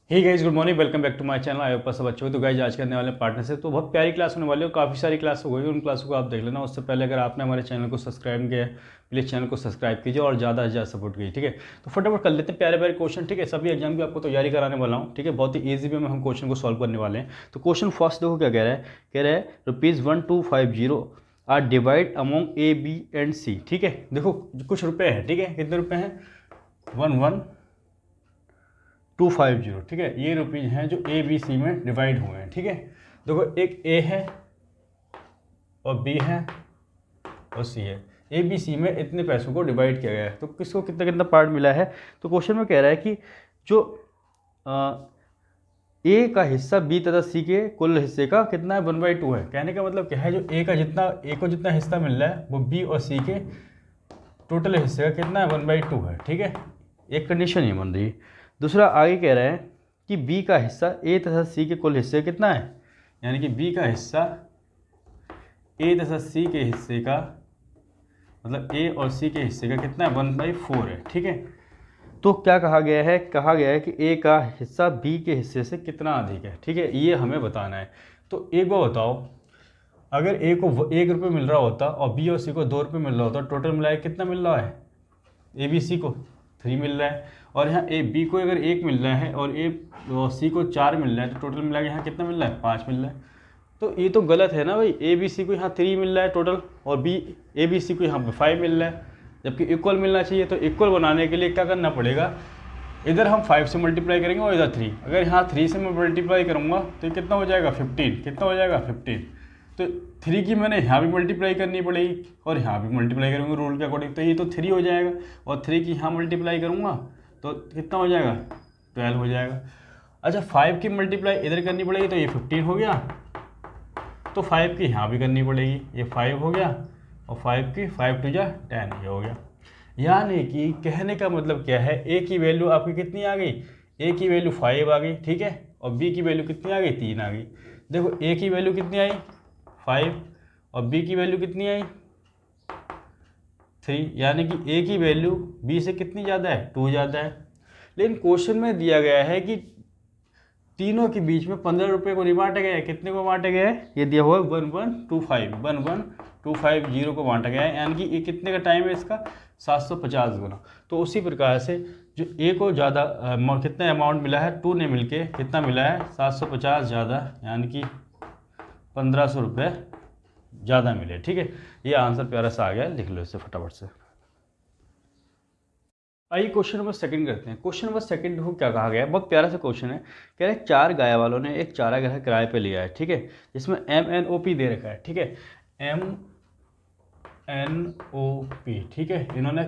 Hey guys, good morning, welcome back to my channel. I hope सब अच्छे हो। तो गाइस आज करने वाले पार्टनरशिप, तो बहुत प्यारी क्लास होने वाली है। काफ़ी सारी क्लास हो गई, उन क्लासों को आप देख लेना। उससे पहले अगर आपने हमारे चैनल को सब्सक्राइब किया है, प्लीज़ चैनल को सब्सक्राइब कीजिए और ज़्यादा से ज़्यादा सपोर्ट कीजिए, ठीक है। तो फटाफट कर लेते हैं प्यारे प्यारे क्वेश्चन, ठीक है। सभी एग्जाम की आपको तैयारी कराने वाला हूँ, ठीक है। बहुत ही ईजी वे में हम क्वेश्चन को सॉल्व करने वाले हैं। तो क्वेश्चन फर्स्ट देखो क्या कह रहा है। कह रहा है ₹1250 are divide among A B and C, ठीक है। देखो कुछ रुपए हैं, ठीक है। कितने रुपए हैं? 11250, ठीक है। ये रुपीज़ हैं जो ए बी सी में डिवाइड हुए हैं, ठीक है। देखो एक ए है और बी है और सी है। ए बी सी में इतने पैसों को डिवाइड किया गया है, तो किसको कितना कितना पार्ट मिला है। तो क्वेश्चन में कह रहा है कि जो ए का हिस्सा बी तथा सी के कुल हिस्से का कितना है, 1/2 है। कहने का मतलब क्या है, जो ए को जितना हिस्सा मिल रहा है वो बी और सी के टोटल हिस्से का कितना है, 1/2 है, ठीक है। एक कंडीशन ये बन रही है। दूसरा आगे कह रहा है कि बी का हिस्सा ए तथा सी के कुल हिस्से कितना है, यानी कि बी का हिस्सा ए तथा सी के हिस्से का, मतलब ए और सी के हिस्से का कितना है, 1/4 है, ठीक है। तो क्या कहा गया है, कहा गया है कि ए का हिस्सा बी के हिस्से से कितना अधिक है, ठीक है। ये हमें बताना है। तो एक बार बताओ, अगर ए को 1 रुपये मिल रहा होता और बी और सी को 2 रुपये मिल रहा होता, टोटल मिलाए कितना मिल रहा है, ए बी सी को 3 मिल रहा है। और यहाँ ए बी को अगर 1 मिल रहा है और सी को 4 मिल रहा है, तो टोटल मिला के यहाँ कितना मिल रहा है, 5 मिल रहा है। तो ये तो गलत है ना भाई। ए बी सी को यहाँ 3 मिल रहा है टोटल, और ए बी सी को यहाँ पे 5 मिल रहा है, जबकि इक्वल मिलना चाहिए। तो इक्वल बनाने के लिए क्या करना पड़ेगा, इधर हम 5 से मल्टीप्लाई करेंगे और इधर 3। अगर यहाँ 3 से मैं मल्टीप्लाई करूँगा तो ये कितना हो जाएगा, 15। कितना हो जाएगा, 15। तो 3 की मैंने यहाँ भी मल्टीप्लाई करनी पड़ेगी और यहाँ भी मल्टीप्लाई करूँगा रूल के अकॉर्डिंग, तो ये तो 3 हो जाएगा। और 3 की यहाँ मल्टीप्लाई करूँगा तो कितना हो जाएगा, 12 हो जाएगा। अच्छा 5 की मल्टीप्लाई इधर करनी पड़ेगी, तो ये 15 हो गया। तो 5 की यहाँ भी करनी पड़ेगी, ये 5 हो गया। और 5 की 5 टू जा 10, ये हो गया। यानी कि कहने का मतलब क्या है, ए की वैल्यू आपकी कितनी आ गई, ए की वैल्यू 5 आ गई, ठीक है। और बी की वैल्यू कितनी आ गई, 3 आ गई। देखो ए की वैल्यू कितनी आई, 5, और बी की वैल्यू कितनी आई, 3। यानी कि ए की वैल्यू बी से कितनी ज़्यादा है, 2 ज़्यादा है। लेकिन क्वेश्चन में दिया गया है कि तीनों के बीच में 15 रुपये को नहीं बांटा गया है। कितने को बांटा गया है, ये दिया हुआ है 1125 को बांटा गया है। यानी कि ये कितने का टाइम है इसका, 750 गुना। तो उसी प्रकार से जो ए को ज़्यादा कितना अमाउंट मिला है, 2 ने मिलके कितना मिला है, 750 ज़्यादा, यानी कि 1500 रुपये ज़्यादा मिले, ठीक है। ये आंसर प्यारा सा आ गया, लिख लो इसे फटाफट से। आइए क्वेश्चन नंबर सेकंड करते हैं। क्वेश्चन नंबर सेकंड को क्या कहा गया है, बहुत प्यारा सा क्वेश्चन है। कह रहे हैं 4 गाय वालों ने एक चारागाह किराए पे लिया है, ठीक है। जिसमें MNOP दे रखा है, ठीक है। MNOP, ठीक है। इन्होंने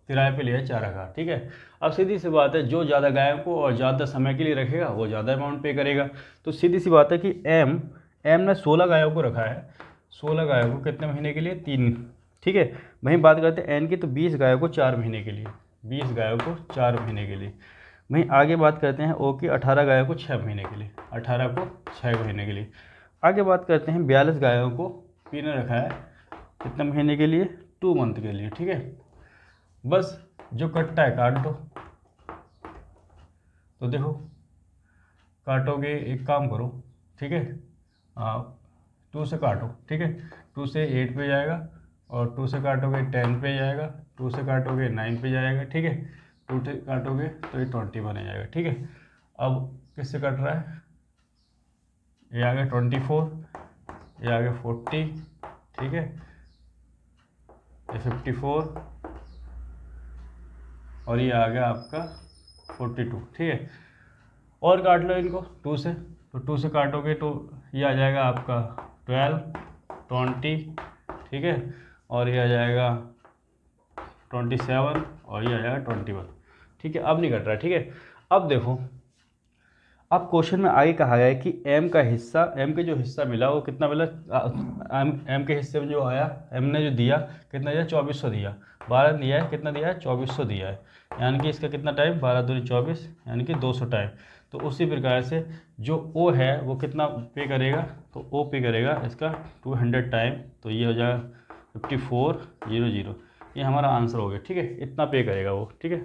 किराए पे लिया है चारागाह, ठीक है। अब सीधी सी बात है, जो ज़्यादा गायों को और ज़्यादा समय के लिए रखेगा वो ज़्यादा अमाउंट पे करेगा। तो सीधी सी बात है कि एम ने 16 गायों को रखा है। 16 गायों को कितने महीने के लिए, 3, ठीक है। वहीं बात करते हैं एन की, तो 20 गायों को 4 महीने के लिए, 20 गायों को 4 महीने के लिए। वहीं आगे बात करते हैं ओ की, 18 गायों को 6 महीने के लिए, 18 को 6 महीने के लिए। आगे बात करते हैं 42 गायों को पी ने रखा है कितने महीने के लिए, 2 मंथ के लिए, ठीक है। बस जो कटता है काट दो। तो देखो काटोगे, एक काम करो, ठीक है। 2 से काटो, ठीक है। 2 से 8 पे जाएगा, और 2 से काटोगे 10 पे जाएगा, 2 से काटोगे 9 पे जाएगा, ठीक है। 2 से काटोगे तो ये 20 बन जाएगा, ठीक है। अब किससे कट रहा है, ये आ गया 24, ये आ गया 40, ठीक है। ये 54 और ये आ गया आपका 42, ठीक है। और काट लो इनको 2 से, तो 2 से काटोगे तो ये आ जाएगा आपका 12, 20, ठीक है। और ये आ जाएगा 27, और ये आ जाएगा 21, ठीक है। अब नहीं कट रहा, ठीक है। अब देखो, अब क्वेश्चन में आगे कहा गया है कि एम का हिस्सा, एम के जो हिस्सा मिला वो कितना मिला, एम के हिस्से में जो आया, एम ने जो दिया कितना दिया, 2400 दिया। 12 दिया है, कितना दिया है, 2400 दिया है। यानी कि इसका कितना टाइम, 12 दूनी 24, यानी कि 200 टाइम। तो उसी प्रकार से जो ओ है वो कितना पे करेगा, तो ओ पे करेगा इसका 200 टाइम। तो ये हो जाएगा 5400, ये हमारा आंसर हो गया, ठीक है। इतना पे करेगा वो, ठीक है।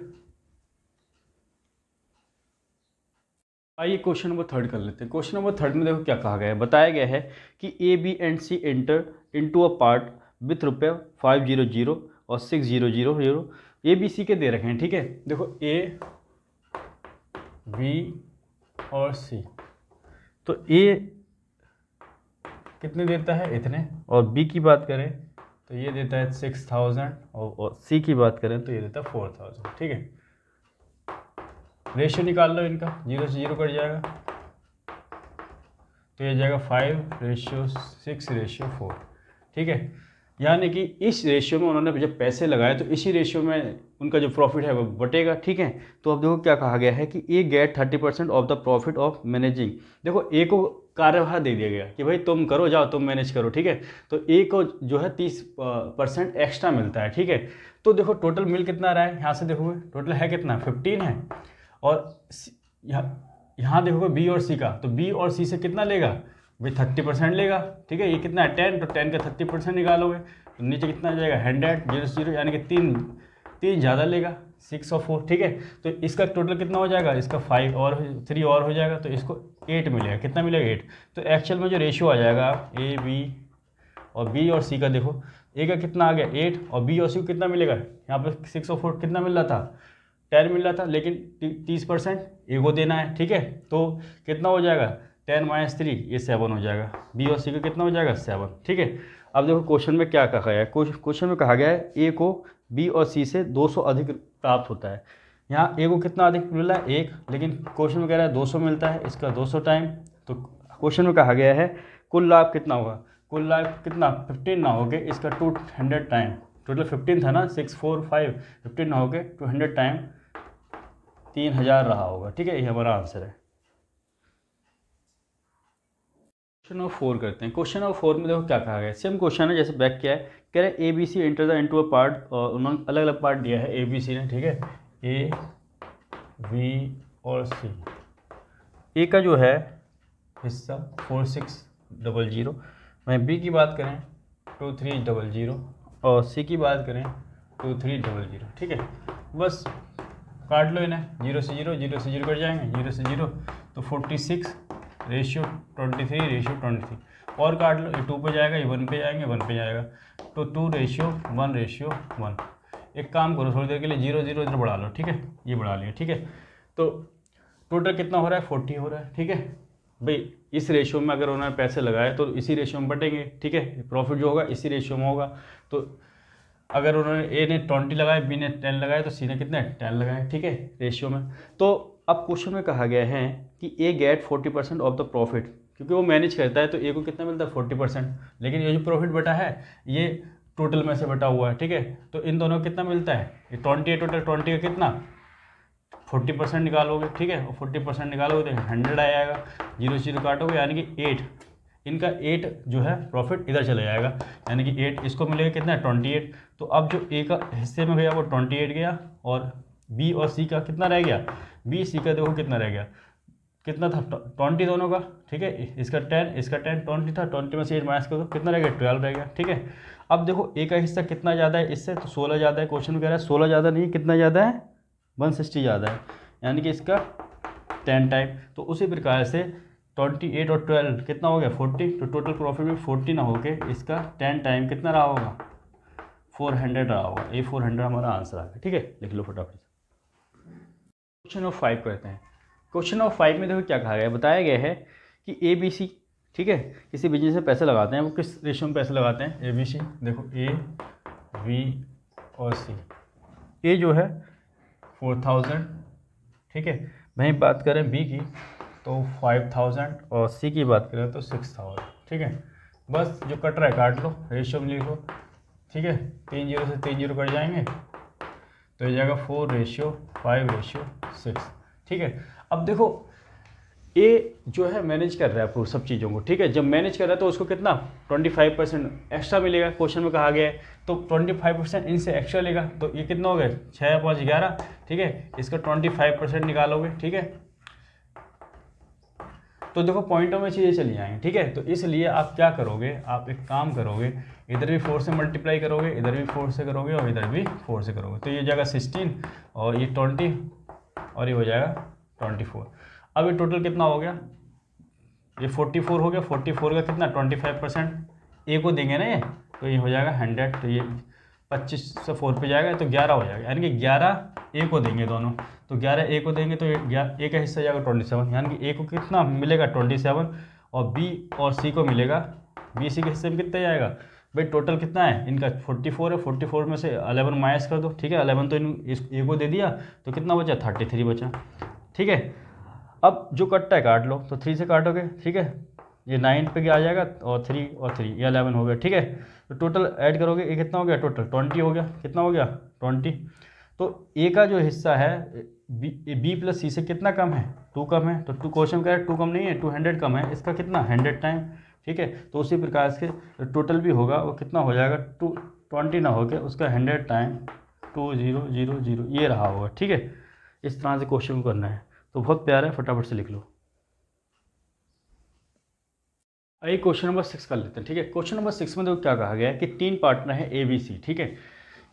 आइए क्वेश्चन नंबर थर्ड कर लेते हैं। क्वेश्चन नंबर थर्ड में देखो क्या कहा गया है, बताया गया है कि A B and C enter into a part with रुपये 500 और 6000 ए बी सी के दे रखे हैं, ठीक है। देखो ए बी और सी, तो ए कितने देता है, इतने, और बी की बात करें तो ये देता है 6000 और सी की बात करें तो ये देता है 4000, ठीक है। रेशियो निकाल लो इनका, 0 से 0 कट जाएगा तो ये जाएगा 5:6:4, ठीक है। यानी कि इस रेशियो में उन्होंने जब पैसे लगाए तो इसी रेशियो में उनका जो प्रॉफिट है वो बटेगा, ठीक है। तो अब देखो क्या कहा गया है कि A get 30% of the profit of managing. देखो ए को कार्यभार दे दिया गया कि भाई तुम करो, जाओ तुम मैनेज करो, ठीक है। तो ए को जो है 30% एक्स्ट्रा मिलता है, ठीक है। तो देखो टोटल मिल कितना रहा है, यहाँ से देखोगे टोटल है कितना, 15 है। और यहाँ देखोगे बी और सी का, तो बी और सी से कितना लेगा भाई, 30% लेगा, ठीक है। ये कितना है 10, तो 10 का 30% निकालोगे तो नीचे कितना आ जाएगा 100, 0 से 0, यानी कि तीन ज़्यादा लेगा, 6 और 4, ठीक है। तो इसका टोटल कितना हो जाएगा, इसका 5 और 3 और हो जाएगा, तो इसको 8 मिलेगा। कितना मिलेगा 8। तो एक्चुअल में जो रेशियो आ जाएगा ए बी और बी और सी का, देखो ए का कितना आ गया 8 और बी और सी को कितना मिलेगा, यहाँ पर 6 और 4 कितना मिल रहा था, 10 मिल रहा था, लेकिन 30% ए को देना है, ठीक है। तो कितना हो जाएगा 10 - 3, ये 7 हो जाएगा। बी और सी का कितना हो जाएगा 7, ठीक है। अब देखो क्वेश्चन में क्या कहा गया है, क्वेश्चन में कहा गया है ए को बी और सी से 200 अधिक प्राप्त होता है। यहाँ ए को कितना अधिक मिल रहा है 1, लेकिन क्वेश्चन में कह रहा है 200 मिलता है, इसका 200 टाइम। तो क्वेश्चन में कहा गया है कुल लाभ कितना होगा, कुल लाभ कितना 15 ना हो गए, इसका 200 टाइम, टोटल 15 था ना, 6 4 5, 15 ना हो गए 200 टाइम 3000 रहा होगा, ठीक है। ये हमारा आंसर है। क्वेश्चन नंबर 4 करते हैं। क्वेश्चन नंबर 4 में देखो क्या कहा गया है, सेम क्वेश्चन है जैसे बैक किया है, कह रहे A B C enter the into a part, और उन्होंने अलग अलग पार्ट दिया है ए बी सी ने, ठीक है। ए बी और सी, ए का जो है हिस्सा 4600, वहीं बी की बात करें 2300 और सी की बात करें 2300, ठीक है। बस काट लो इन्हें, 0 से 0, 0 से 0 कट जाएंगे, 0 से 0 तो 46:23, और काट लो, ये 2 पे जाएगा, ये 1 पे जाएंगे, 1 पे जाएगा, तो 2:1:1। एक काम करो थोड़ी देर के लिए 0 0 इधर बढ़ा लो, ठीक है, ये बढ़ा लिया, ठीक है। तो टोटल कितना हो रहा है 40 हो रहा है, ठीक है। भाई इस रेशियो में अगर उन्होंने पैसे लगाए तो इसी रेशियो में बटेंगे, ठीक है। प्रॉफिट जो होगा इसी रेशियो में होगा। तो अगर उन्होंने ए ने 20 लगाए, बी ने 10 लगाए, तो सी ने कितने 10 लगाए, ठीक है, रेशियो में। तो अब क्वेश्चन में कहा गया है कि A gate 40% of the profit, क्योंकि वो मैनेज करता है तो ए को कितना मिलता है 40%, लेकिन ये जो प्रॉफिट बटा है ये टोटल में से बटा हुआ है, ठीक है। तो इन दोनों को कितना मिलता है, ये 20 है, टोटल 20 का कितना 40% निकालोगे, ठीक है, और 40% निकालोगे तो 100 आ जाएगा, 0 0 काटोगे यानी कि 8, इनका 8 जो है प्रॉफिट इधर चला जाएगा, यानी कि 8 इसको मिलेगा कितना 28। तो अब जो ए का हिस्से में गया वो 28 गया, और बी और सी का कितना रह गया, बी सी का देखो कितना रह गया, कितना था 20 दोनों का, ठीक है। इसका 10, इसका 10, 20 था, 20 में से 8 माइनस करो कितना रह गया 12 रह गया, ठीक है। अब देखो ए का हिस्सा कितना ज़्यादा है इससे, तो 16 ज़्यादा है। क्वेश्चन में कह रहा है 16 ज़्यादा नहीं, कितना ज़्यादा है 160 ज़्यादा है, यानी कि इसका 10 टाइम। तो उसी प्रकार से 28 और 12 कितना हो गया 40, तो टोटल प्रॉफिट में 40 ना होके इसका 10 टाइम कितना रहा होगा 400 रहा होगा। ये 400 हमारा आंसर आ गया, ठीक है, लिख लो फटाफट। क्वेश्चन नंबर 5 करते हैं। क्वेश्चन नंबर 5 में देखो क्या कहा गया है, बताया गया है कि ए बी सी, ठीक है, किसी बिजनेस में पैसे लगाते हैं, वो किस रेशियो में पैसे लगाते हैं, ए बी सी। देखो ए बी और सी, ए जो है 4000, ठीक है। वहीं बात करें बी की तो 5000 और सी की बात करें तो 6000, ठीक है। बस जो कट रहा है काट लो, रेशियो में लिख लो, ठीक है। 3 0 से 3 0 कट जाएंगे तो ये जाएगा 4:5:6, ठीक है। अब देखो ए जो है मैनेज कर रहा है पूरी सब चीज़ों को, ठीक है। जब मैनेज कर रहा है तो उसको कितना 25% एक्स्ट्रा मिलेगा, क्वेश्चन में कहा गया है, तो 25% इनसे एक्स्ट्रा लेगा, तो ये कितना हो गया 6 5 11, ठीक है। इसका 25% निकालोगे, ठीक है। तो देखो पॉइंटों में चीज़ें चली जाएंगी, ठीक है। तो इसलिए आप क्या करोगे, आप एक काम करोगे, इधर भी 4 से मल्टीप्लाई करोगे, इधर भी 4 से करोगे, और इधर भी 4 से करोगे, तो ये जाएगा 16 और ये 20 और ये हो जाएगा 24। अब ये टोटल कितना हो गया, ये 44 हो गया, 44 का कितना 25% ए को देंगे ना ये, तो ये हो जाएगा 100, तो ये 25 से 4 पे जाएगा तो 11 हो जाएगा, यानी कि 11 ए को देंगे दोनों, तो 11 ए को देंगे तो ए का हिस्सा जाएगा 27, यानी कि ए को कितना मिलेगा 27 और बी और सी को मिलेगा, बी सी के हिस्से में कितना जाएगा भाई, टोटल कितना है इनका 44 है, 44 में से 11 माइनस कर दो, ठीक है 11 तो इस ए को दे दिया तो कितना बचा 33 बचा, ठीक है। अब जो कटता है काट लो, तो 3 से काटोगे, ठीक है, ये 9 पे आ जाएगा और 3 और 3 ये 11 हो गया, ठीक है। तो टोटल ऐड करोगे ये कितना हो गया, टोटल 20 हो गया, कितना हो गया 20। तो ए का जो हिस्सा है बी प्लस सी से कितना कम है, 2 कम है, तो 2 क्वेश्चन कह रहा है 2 कम नहीं है, 200 कम है, इसका कितना 100 टाइम, ठीक है। तो उसी प्रकार से टोटल भी होगा वो कितना हो जाएगा 20 ना हो के उसका 100 टाइम 2000 ये रहा होगा, ठीक है। इस तरह से क्वेश्चन को करना है, तो बहुत प्यारा है, फटाफट से लिख लो। आइए क्वेश्चन नंबर 6 कर लेते हैं, ठीक है। क्वेश्चन नंबर 6 में देखो क्या कहा गया है कि 3 पार्टनर है ए बी सी, ठीक है,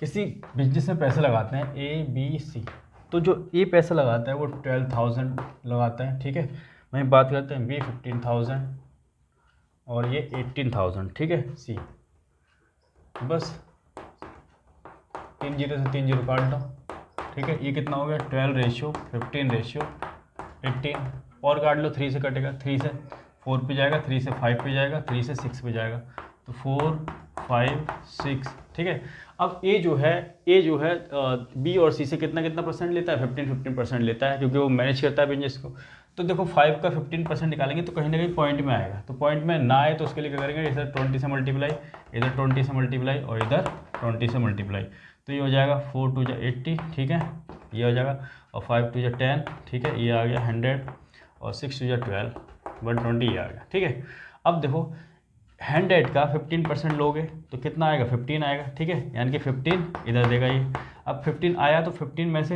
किसी बिजनेस में पैसे लगाते हैं ए बी सी। तो जो ए पैसा लगाता है वो 12,000 लगाता है, ठीक है। वहीं बात करते हैं बी 15,000 और ये 18,000, ठीक है सी। बस 3 जीरो से 3 जीरो काट दो, ठीक है। ये कितना हो गया 12:15:18 और काट लो, 3 से कटेगा, 3 से 4 पे जाएगा, 3 से 5 पे जाएगा, 3 से 6 पे जाएगा, तो 4 5 6, ठीक है। अब ए जो है बी और सी से कितना कितना परसेंट लेता है 15% लेता है, क्योंकि वो मैनेज करता है बिजनेस को। तो देखो 5 का 15% निकालेंगे तो कहीं ना कहीं पॉइंट में आएगा, तो पॉइंट में ना आए तो उसके लिए क्या करेंगे, इधर 20 से मल्टीप्लाई, इधर 20 से मल्टीप्लाई और इधर 20 से मल्टीप्लाई, तो ये हो जाएगा 4 2 80, ठीक है, ये हो जाएगा, और 5 2 10, ठीक है, ये आ गया 100 और 6 2 12 120 ये आ गया, ठीक है। अब देखो 100 का 15% लोगे तो कितना आएगा 15 आएगा, ठीक है, यानी कि 15 इधर देगा ये। अब 15 आया तो 15 में से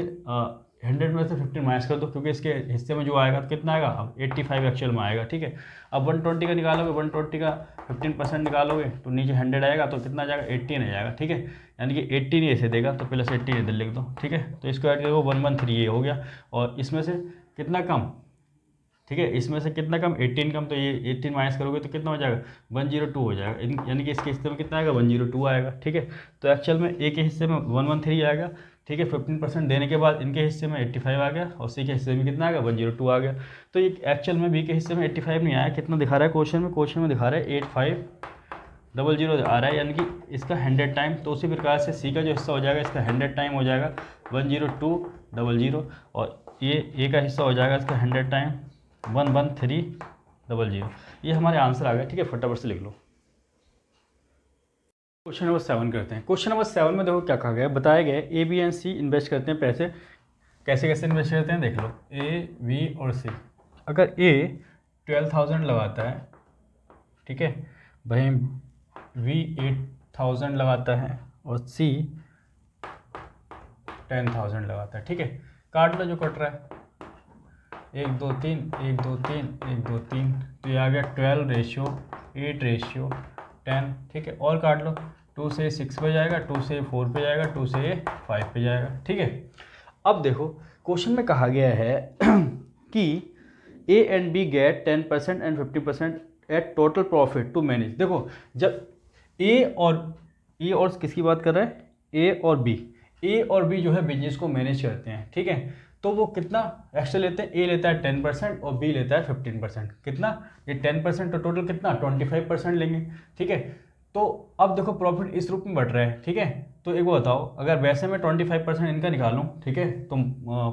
100 में से 15 माइनस कर दो, क्योंकि इसके हिस्से में जो आएगा तो कितना आएगा, अब 85 एक्चुअल में आएगा, ठीक है। अब 120 का निकालोगे, 120 का 15% निकालोगे तो नीचे 100 आएगा तो कितना आ जाएगा 18 आ जाएगा, ठीक है, यानी कि 18 ऐसे देगा तो प्लस 18 इधर लिख दो, ठीक है। तो इसको ऐड करो 113 ये हो गया, और इसमें से कितना कम, ठीक है, इसमें से कितना कम 18 कम, तो ये 18 माइनस करोगे तो कितना हो जाएगा 102 हो जाएगा, यानी कि इसके हिस्से में कितना आएगा 102 आएगा, ठीक है। तो एक्चुअल में ए के हिस्से में 113 आएगा, ठीक है, 15% देने के बाद इनके हिस्से में 85 आ गया और सी के हिस्से में कितना आएगा 102 आ गया। तो ये एक्चुअल में बी के हिस्से में 85 नहीं आया, कितना दिखा रहा है क्वेश्चन में दिखा रहा है 8500 आ रहा है, यानी कि इसका 100 टाइम। तो उसी प्रकार से सी का जो हिस्सा हो जाएगा इसका 100 टाइम हो जाएगा 10200, और ये ए का हिस्सा हो जाएगा इसका 100 टाइम 11300। ये हमारे आंसर आ गए, ठीक है, फटाफट से लिख लो। क्वेश्चन नंबर 7 करते हैं। क्वेश्चन नंबर 7 में देखो क्या कहा गया है, बताया गया है A B and C invest करते हैं पैसे, कैसे कैसे इन्वेस्ट करते हैं देख लो, ए बी और सी। अगर ए 12,000 लगाता है, ठीक है, वहीं बी 8,000 लगाता है और सी 10,000 लगाता है, ठीक है। काट लो जो कट रहा है, 1 2 3 1 2 3 1 2 3, तो ये आ गया 12:8:10, ठीक है। और काट लो, 2 से 6 पे जाएगा, 2 से 4 पे जाएगा, 2 से 5 पे जाएगा, ठीक है। अब देखो क्वेश्चन में कहा गया है कि A and B get 10% and 50% at total profit to manage. देखो जब ए और किसकी बात कर रहा है, ए और बी जो है बिजनेस को मैनेज करते हैं, ठीक है। तो वो कितना एक्स्ट्रा लेते हैं, ए लेता है 10% और बी लेता है 15%, कितना, ये 10% तो टोटल कितना 25% लेंगे, ठीक है। तो अब देखो प्रॉफिट इस रूप में बढ़ रहा है, ठीक है। तो एक वो बताओ, अगर वैसे मैं 25% इनका निकालूं, ठीक है, तो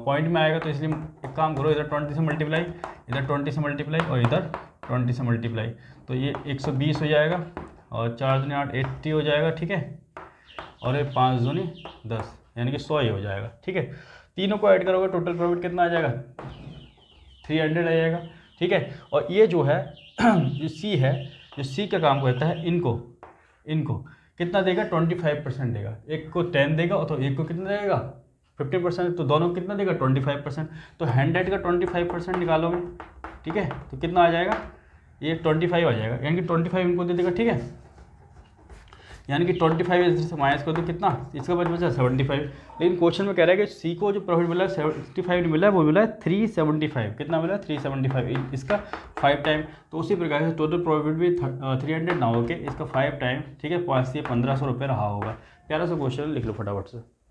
पॉइंट में आएगा, तो इसलिए एक काम करो, इधर 20 से मल्टीप्लाई, इधर 20 से मल्टीप्लाई और इधर 20 से मल्टीप्लाई, तो ये 120 हो जाएगा और 4 दूनी 8 80 हो जाएगा, ठीक है, और ये 5 दूनी 10 यानी कि 100 ही हो जाएगा, ठीक है। तीनों को ऐड करोगे टोटल प्रॉफिट कितना आ जाएगा 300 आ जाएगा, ठीक है। और ये जो है जो सी है, जो सी का काम करता है, इनको कितना देगा 25% देगा, एक को 10 देगा और तो एक को कितना देगा 15%, तो दोनों को कितना देगा 25%। तो 100 का 25% निकालोगे, ठीक है, तो कितना आ जाएगा, ये 25 आ जाएगा, यानी कि 25 इनको दे देगा, ठीक है। यानी कि 25 इधर से माइनस कर दो कितना, इसका बचा 75। लेकिन क्वेश्चन में कह रहा है कि सी को जो प्रॉफिट मिला है 75 नहीं मिला है, वो मिला है 375। कितना मिला है 375, इसका 5 टाइम। तो उसी प्रकार से टोटल प्रॉफिट भी 300 ना हो के इसका 5 टाइम, ठीक है, 5 से 1500 रुपये रहा होगा। प्यारा सा क्वेश्चन लिख लो फटाफट से।